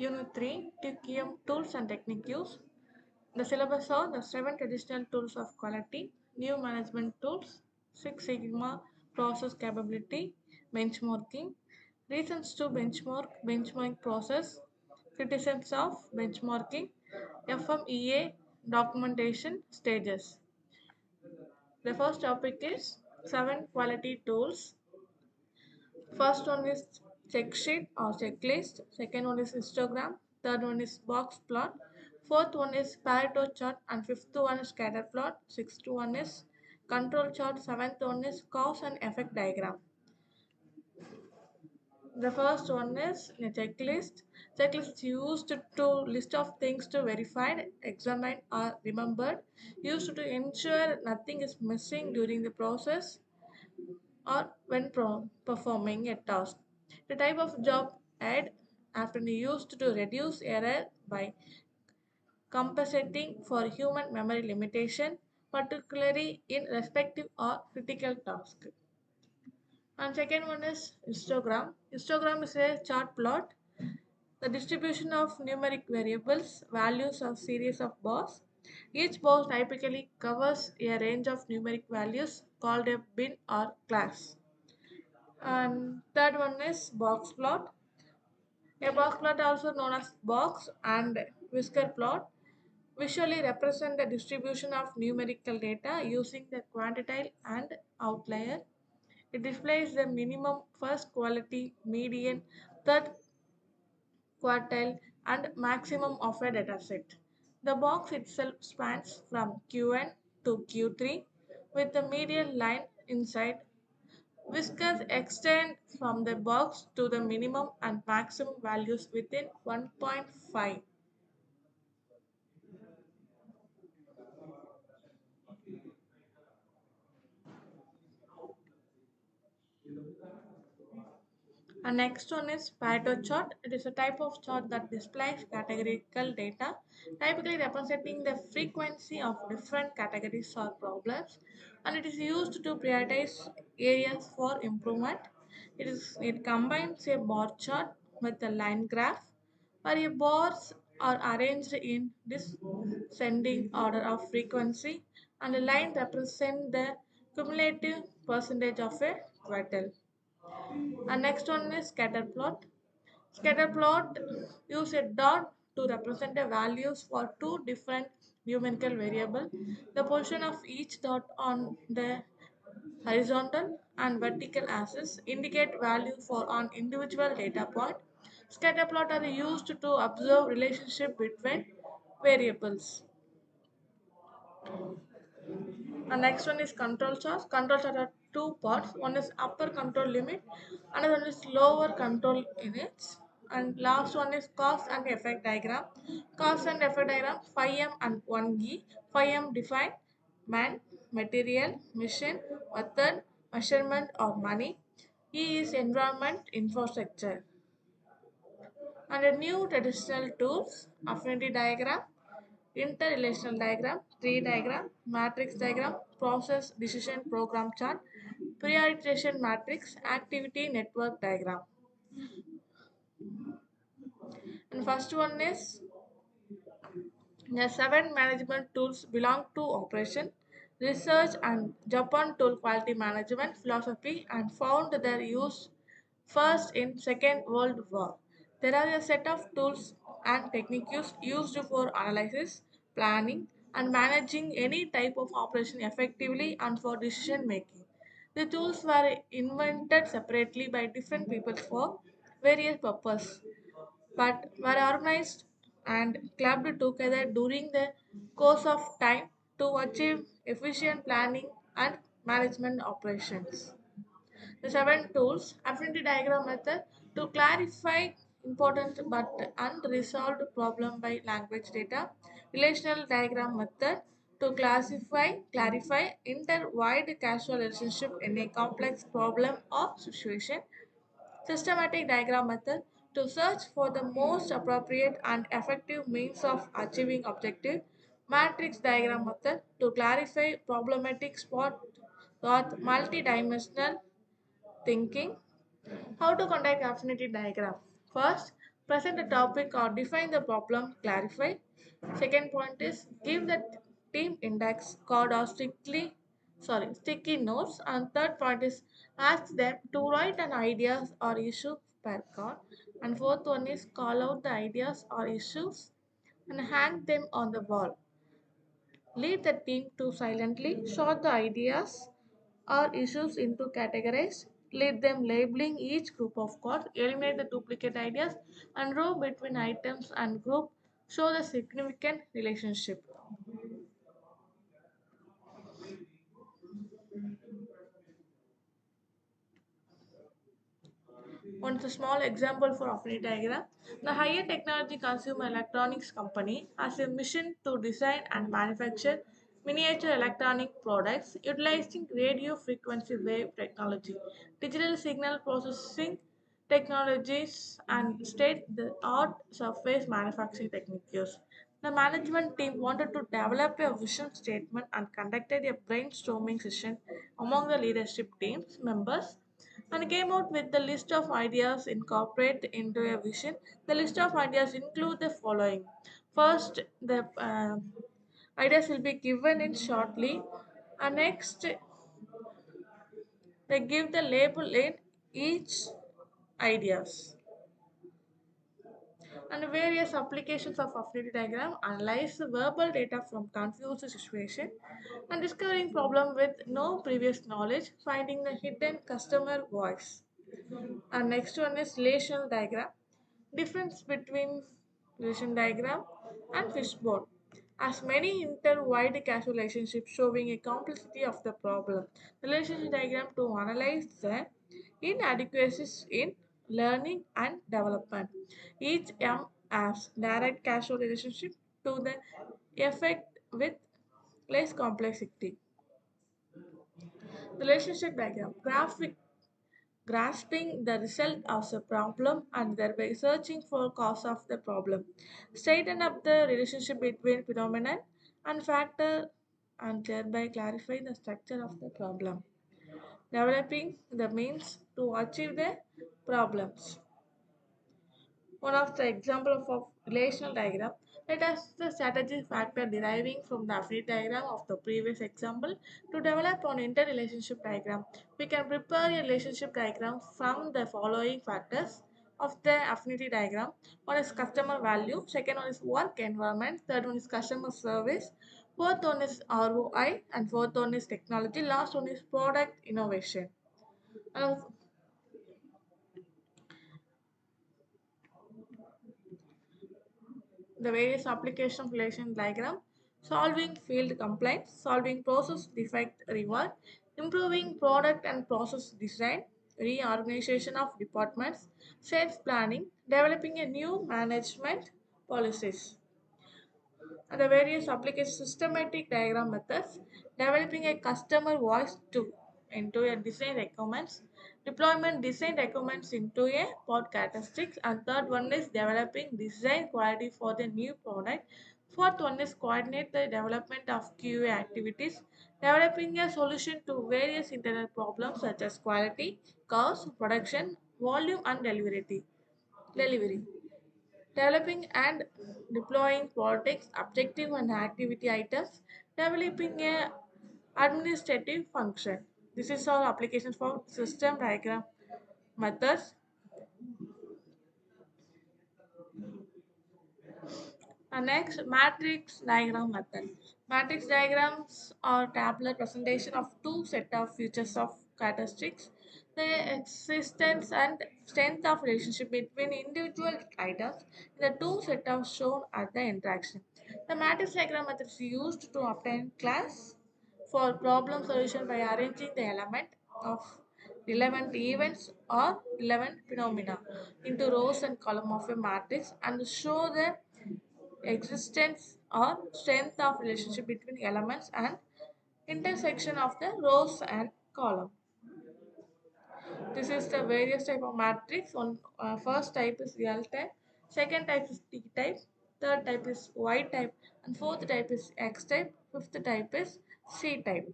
Unit 3 TQM Tools and Technique Use. The syllabus are the 7 traditional tools of quality, new management tools, Six Sigma process capability, benchmarking, reasons to benchmark, benchmarking process, criticisms of benchmarking, FMEA documentation stages. The first topic is 7 quality tools. First one is check sheet or checklist. Second one is histogram. Third one is box plot. Fourth one is Pareto chart. And fifth one is scatter plot. Sixth one is control chart. Seventh one is cause and effect diagram. The first one is a checklist. Checklist used to list of things to verified, examined or remembered. Used to ensure nothing is missing during the process or when performing a task. The type of job ad often used to reduce error by compensating for human memory limitation, particularly in respective or critical tasks. And second one is histogram. Histogram is a chart plot. The distribution of numeric variables, values of series of bars. Each bar typically covers a range of numeric values called a bin or class. And third one is box plot. A box plot, also known as box and whisker plot, visually represent the distribution of numerical data using the quantile and outlier. It displays the minimum, first quality, median, third quartile, and maximum of a dataset. The box itself spans from Qn to Q3 with the median line inside. Whiskers extend from the box to the minimum and maximum values within 1.5. And next one is Pareto chart. It is a type of chart that displays categorical data, typically representing the frequency of different categories or problems, and it is used to prioritize areas for improvement. It combines a bar chart with a line graph, where bars are arranged in descending order of frequency, and a line represents the cumulative percentage of a quartile. And next one is scatter plot. Scatter plot use a dot to represent the values for two different numerical variable. The position of each dot on the horizontal and vertical axis indicate value for an individual data point. Scatter plot are used to observe relationship between variables. And next one is control chart. Control chart are two parts. One is upper control limit, another one is lower control limits. And last one is cause and effect diagram. Cause and effect diagram 5M and 1G. 5M define man, material, mission, method, measurement or money. E is environment, infrastructure. And a new traditional tools, affinity diagram, interrelational diagram, tree diagram, matrix diagram, process decision program chart, prioritization matrix, activity network diagram. And first one is the 7 management tools belong to operation, research and Japan tool quality management philosophy and found their use first in Second World War. There are a set of tools and techniques used for analysis, planning, and managing any type of operation effectively and for decision making. The tools were invented separately by different people for various purposes but were organized and clubbed together during the course of time to achieve efficient planning and management operations. The 7 tools, affinity diagram method to clarify important but unresolved problem by language data, relational diagram method to clarify inter-wide causal relationship in a complex problem or situation, systematic diagram method to search for the most appropriate and effective means of achieving objective, matrix diagram method to clarify problematic spot with multidimensional thinking. How to conduct affinity diagram? First, present a topic or define the problem, clarify. Second point is give the team index card or sticky notes. And third point is ask them to write an ideas or issue per card. And fourth one is call out the ideas or issues and hang them on the wall. Lead the team to silently sort the ideas or issues into categories. Lead them labeling each group of cards. Eliminate the duplicate ideas and row between items and group. Show the significant relationship. One small example for affinity diagram. The higher technology consumer electronics company has a mission to design and manufacture miniature electronic products utilizing radio frequency wave technology, digital signal processing technologies, and state-of-the-art surface manufacturing techniques. The management team wanted to develop a vision statement and conducted a brainstorming session among the leadership team's members and came out with the list of ideas incorporate into a vision. The list of ideas include the following. First, the ideas will be given in shortly. And next, they give the label in each ideas. And various applications of affinity diagram analyze the verbal data from confused situation and discovering problem with no previous knowledge, finding the hidden customer voice. And next one is relational diagram. Difference between relation diagram and fishbone. As many interwide causal relationships showing a complexity of the problem. The relationship diagram to analyze the inadequacies in learning and development. Each M has direct causal relationship to the effect with less complexity. The relationship diagram. Graphic grasping the result of the problem and thereby searching for cause of the problem. Straighten up the relationship between phenomenon and factor and thereby clarify the structure of the problem. Developing the means to achieve the problems. One of the example of relational diagram. Let us the strategy factor deriving from the affinity diagram of the previous example to develop an interrelationship diagram. We can prepare a relationship diagram from the following factors of the affinity diagram. One is customer value, second one is work environment, third one is customer service, fourth one is ROI, and fourth one is technology, last one is product innovation. And the various application relation diagram, solving field complaints, solving process defect reward, improving product and process design, reorganization of departments, sales planning, developing a new management policies. And the various application systematic diagram methods, developing a customer voice to into a design requirements, deployment design requirements into a pod characteristics, and third one is developing design quality for the new product. Fourth one is coordinate the development of QA activities, developing a solution to various internal problems such as quality, cost, production, volume, and delivery. Developing and deploying projects, objective and activity items, developing a administrative function. This is all applications for system diagram methods. And next, matrix diagram method. Matrix diagrams are tabular presentation of two set of features of characteristics, the existence and strength of relationship between individual items in the two set of shown at the interaction. The matrix diagram method is used to obtain class for problem solution by arranging the element of relevant events or relevant phenomena into rows and column of a matrix and show the existence or strength of relationship between elements and intersection of the rows and column. This is the various type of matrix. On first type is L type, second type is T type, third type is Y type, and fourth type is X type, fifth type is C type.